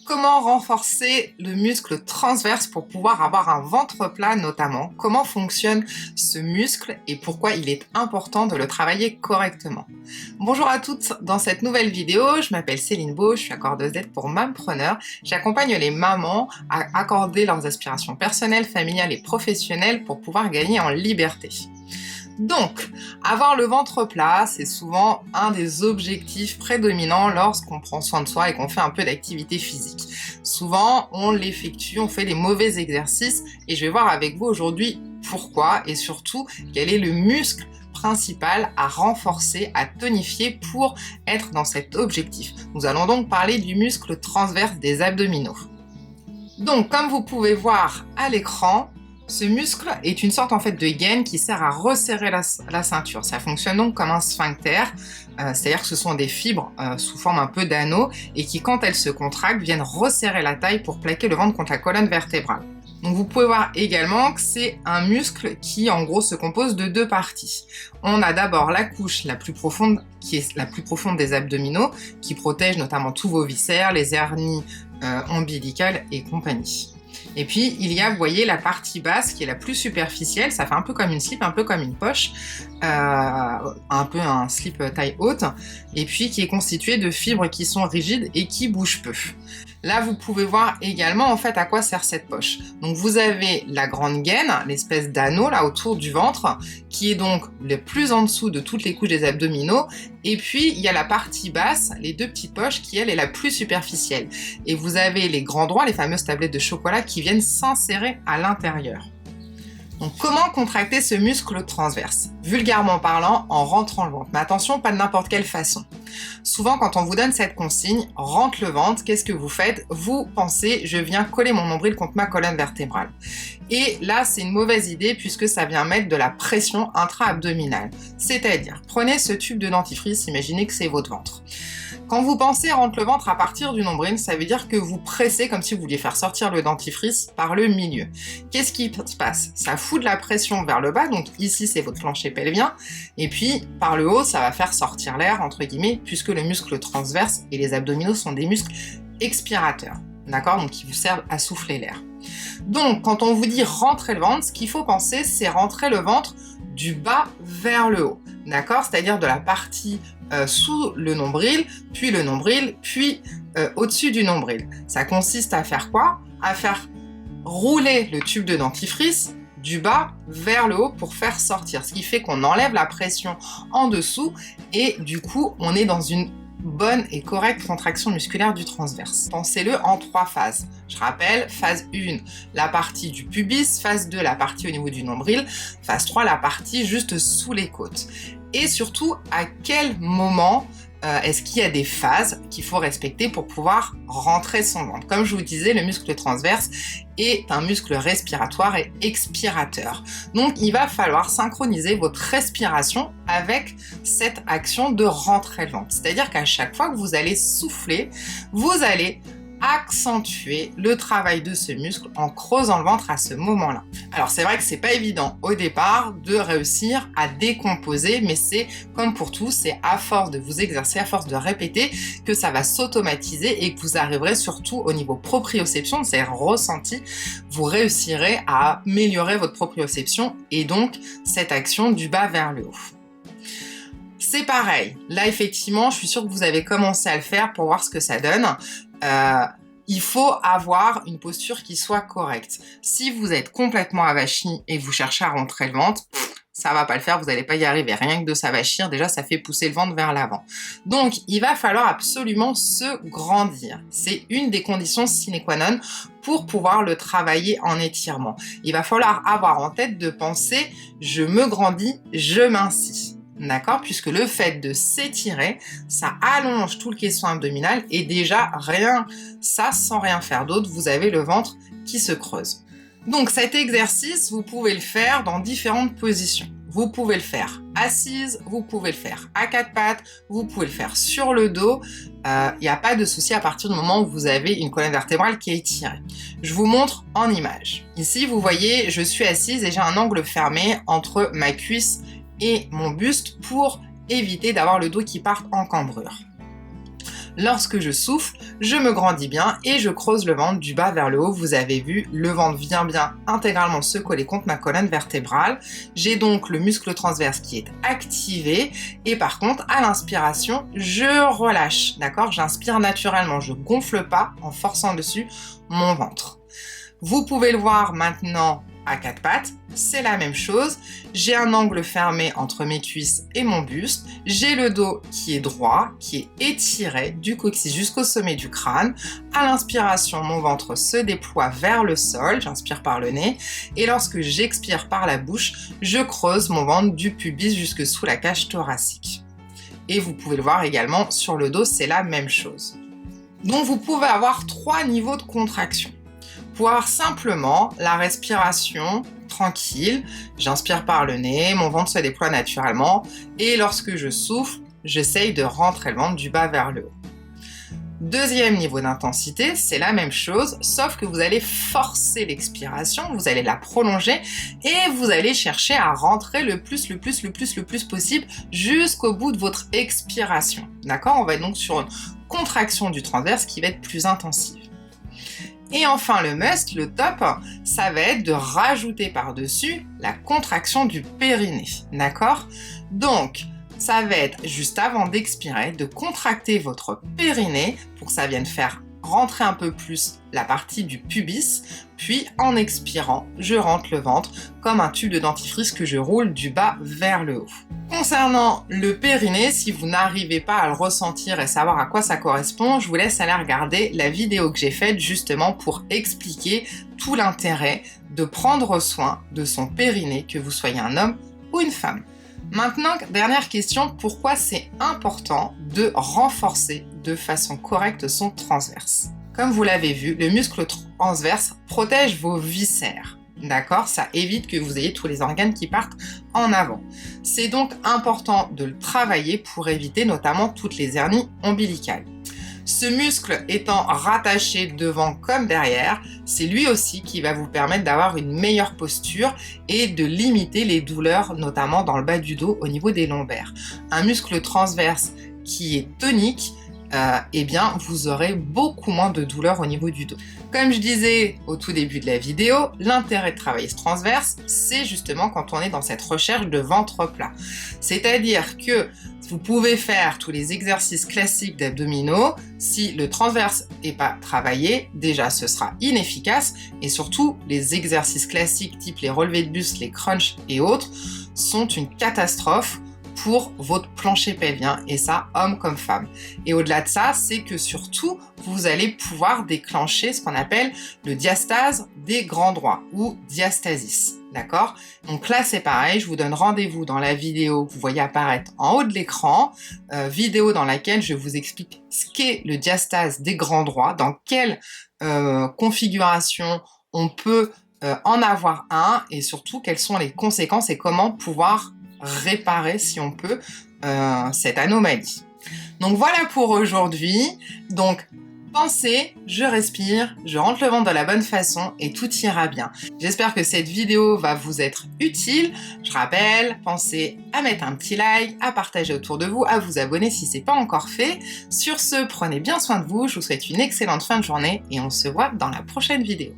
Comment renforcer le muscle transverse pour pouvoir avoir un ventre plat notamment? Comment fonctionne ce muscle et pourquoi il est important de le travailler correctement? Bonjour à toutes, dans cette nouvelle vidéo, je m'appelle Céline Beau, je suis accordeuse d'aide pour Mampreneur. J'accompagne les mamans à accorder leurs aspirations personnelles, familiales et professionnelles pour pouvoir gagner en liberté. Donc, avoir le ventre plat, c'est souvent un des objectifs prédominants lorsqu'on prend soin de soi et qu'on fait un peu d'activité physique. Souvent, on l'effectue, on fait des mauvais exercices et je vais voir avec vous aujourd'hui pourquoi et surtout quel est le muscle principal à renforcer, à tonifier pour être dans cet objectif. Nous allons donc parler du muscle transverse des abdominaux. Donc, comme vous pouvez voir à l'écran, ce muscle est une sorte de gaine qui sert à resserrer la ceinture. Ça fonctionne donc comme un sphincter, c'est-à-dire que ce sont des fibres sous forme un peu d'anneau et qui, quand elles se contractent, viennent resserrer la taille pour plaquer le ventre contre la colonne vertébrale. Donc vous pouvez voir également que c'est un muscle qui en gros se compose de deux parties. On a d'abord la couche la plus profonde, qui est la plus profonde des abdominaux, qui protège notamment tous vos viscères, les hernies ombilicales et compagnie. Et puis, il y a, vous voyez, la partie basse qui est la plus superficielle, ça fait un peu comme une slip, un peu comme une poche, un peu un slip taille haute, et puis qui est constituée de fibres qui sont rigides et qui bougent peu. Là, vous pouvez voir également, à quoi sert cette poche. Donc, vous avez la grande gaine, l'espèce d'anneau, là, autour du ventre, qui est donc le plus en dessous de toutes les couches des abdominaux. Et puis, il y a la partie basse, les deux petites poches, qui, elle, est la plus superficielle. Et vous avez les grands droits, les fameuses tablettes de chocolat, qui viennent s'insérer à l'intérieur. Donc, comment contracter ce muscle transverse? Vulgairement parlant, en rentrant le ventre. Mais attention, pas de n'importe quelle façon. Souvent, quand on vous donne cette consigne, rentre le ventre, qu'est-ce que vous faites? Vous pensez, je viens coller mon nombril contre ma colonne vertébrale. Et là, c'est une mauvaise idée puisque ça vient mettre de la pression intra-abdominale. C'est-à-dire, prenez ce tube de dentifrice, imaginez que c'est votre ventre. Quand vous pensez rentre le ventre à partir du nombril, ça veut dire que vous pressez comme si vous vouliez faire sortir le dentifrice par le milieu. Qu'est-ce qui se passe? Ça fout de la pression vers le bas, donc ici c'est votre plancher pelvien, et puis par le haut ça va faire sortir l'air, entre guillemets, puisque le muscle transverse et les abdominaux sont des muscles expirateurs, d'accord? Donc qui vous servent à souffler l'air. Donc quand on vous dit rentrer le ventre, ce qu'il faut penser c'est rentrer le ventre du bas vers le haut, d'accord? C'est-à-dire de la partie sous le nombril, puis au-dessus du nombril. Ça consiste à faire quoi? À faire rouler le tube de dentifrice du bas vers le haut pour faire sortir. Ce qui fait qu'on enlève la pression en dessous et du coup, on est dans une bonne et correcte contraction musculaire du transverse. Pensez-le en 3 phases. Je rappelle, phase 1, la partie du pubis, phase 2, la partie au niveau du nombril, phase 3, la partie juste sous les côtes. Et surtout, à quel moment est-ce qu'il y a des phases qu'il faut respecter pour pouvoir rentrer son ventre? Comme je vous disais, le muscle transverse est un muscle respiratoire et expirateur. Donc, il va falloir synchroniser votre respiration avec cette action de rentrer le ventre. C'est-à-dire qu'à chaque fois que vous allez souffler, vous allez accentuer le travail de ce muscle en creusant le ventre à ce moment-là. Alors c'est vrai que c'est pas évident au départ de réussir à décomposer, mais c'est comme pour tout, c'est à force de vous exercer, à force de répéter que ça va s'automatiser et que vous arriverez surtout au niveau proprioception, c'est-à-dire ressenti, vous réussirez à améliorer votre proprioception et donc cette action du bas vers le haut. C'est pareil, là effectivement, je suis sûre que vous avez commencé à le faire pour voir ce que ça donne. Il faut avoir une posture qui soit correcte. Si vous êtes complètement avachi et vous cherchez à rentrer le ventre, ça va pas le faire, vous n'allez pas y arriver. Rien que de s'avachir, déjà, ça fait pousser le ventre vers l'avant. Donc, il va falloir absolument se grandir. C'est une des conditions sine qua non pour pouvoir le travailler en étirement. Il va falloir avoir en tête de penser, je me grandis, je mincis. D'accord? Puisque le fait de s'étirer, ça allonge tout le caisson abdominal et déjà, ça sans rien faire d'autre, vous avez le ventre qui se creuse. Donc cet exercice, vous pouvez le faire dans différentes positions. Vous pouvez le faire assise, vous pouvez le faire à 4 pattes, vous pouvez le faire sur le dos. Il n'y a pas de souci à partir du moment où vous avez une colonne vertébrale qui est étirée. Je vous montre en image. Ici, vous voyez, je suis assise et j'ai un angle fermé entre ma cuisse et mon buste pour éviter d'avoir le dos qui parte en cambrure. Lorsque je souffle, je me grandis bien et je creuse le ventre du bas vers le haut. Vous avez vu, le ventre vient bien intégralement se coller contre ma colonne vertébrale. J'ai donc le muscle transverse qui est activé et par contre, à l'inspiration, je relâche, d'accord? J'inspire naturellement, je gonfle pas en forçant dessus mon ventre. Vous pouvez le voir maintenant à quatre pattes, c'est la même chose. J'ai un angle fermé entre mes cuisses et mon buste. J'ai le dos qui est droit, qui est étiré du coccyx jusqu'au sommet du crâne. À l'inspiration, mon ventre se déploie vers le sol, j'inspire par le nez. Et lorsque j'expire par la bouche, je creuse mon ventre du pubis jusque sous la cage thoracique. Et vous pouvez le voir également sur le dos, c'est la même chose. Donc vous pouvez avoir 3 niveaux de contraction. Pour avoir simplement la respiration tranquille, j'inspire par le nez, mon ventre se déploie naturellement et lorsque je souffle, j'essaye de rentrer le ventre du bas vers le haut. Deuxième niveau d'intensité, c'est la même chose, sauf que vous allez forcer l'expiration, vous allez la prolonger et vous allez chercher à rentrer le plus possible jusqu'au bout de votre expiration. D'accord? On va être donc sur une contraction du transverse qui va être plus intensive. Et enfin, le must, le top, ça va être de rajouter par-dessus la contraction du périnée, d'accord? Donc, ça va être juste avant d'expirer, de contracter votre périnée pour que ça vienne faire rentrer un peu plus la partie du pubis, puis en expirant, je rentre le ventre comme un tube de dentifrice que je roule du bas vers le haut. Concernant le périnée, si vous n'arrivez pas à le ressentir et savoir à quoi ça correspond, je vous laisse aller regarder la vidéo que j'ai faite justement pour expliquer tout l'intérêt de prendre soin de son périnée, que vous soyez un homme ou une femme. Maintenant, dernière question, pourquoi c'est important de renforcer de façon correcte son transverse? Comme vous l'avez vu, le muscle transverse protège vos viscères. D'accord? Ça évite que vous ayez tous les organes qui partent en avant. C'est donc important de le travailler pour éviter notamment toutes les hernies ombilicales. Ce muscle étant rattaché devant comme derrière, c'est lui aussi qui va vous permettre d'avoir une meilleure posture et de limiter les douleurs, notamment dans le bas du dos au niveau des lombaires. Un muscle transverse qui est tonique, eh bien, vous aurez beaucoup moins de douleurs au niveau du dos. Comme je disais au tout début de la vidéo, l'intérêt de travailler ce transverse, c'est justement quand on est dans cette recherche de ventre plat. C'est-à-dire que vous pouvez faire tous les exercices classiques d'abdominaux. Si le transverse n'est pas travaillé, déjà ce sera inefficace et surtout les exercices classiques type les relevés de buste, les crunchs et autres sont une catastrophe pour votre plancher pelvien, et ça, homme comme femme. Et au-delà de ça, c'est que surtout, vous allez pouvoir déclencher ce qu'on appelle le diastase des grands droits, ou diastasis, d'accord? Donc là, c'est pareil, je vous donne rendez-vous dans la vidéo que vous voyez apparaître en haut de l'écran, vidéo dans laquelle je vous explique ce qu'est le diastase des grands droits, dans quelle configuration on peut en avoir un, et surtout, quelles sont les conséquences et comment pouvoir réparer, si on peut, cette anomalie. Donc voilà pour aujourd'hui. Donc pensez, je respire, je rentre le ventre de la bonne façon et tout ira bien. J'espère que cette vidéo va vous être utile. Je rappelle, pensez à mettre un petit like, à partager autour de vous, à vous abonner si ce n'est pas encore fait. Sur ce, prenez bien soin de vous. Je vous souhaite une excellente fin de journée et on se voit dans la prochaine vidéo.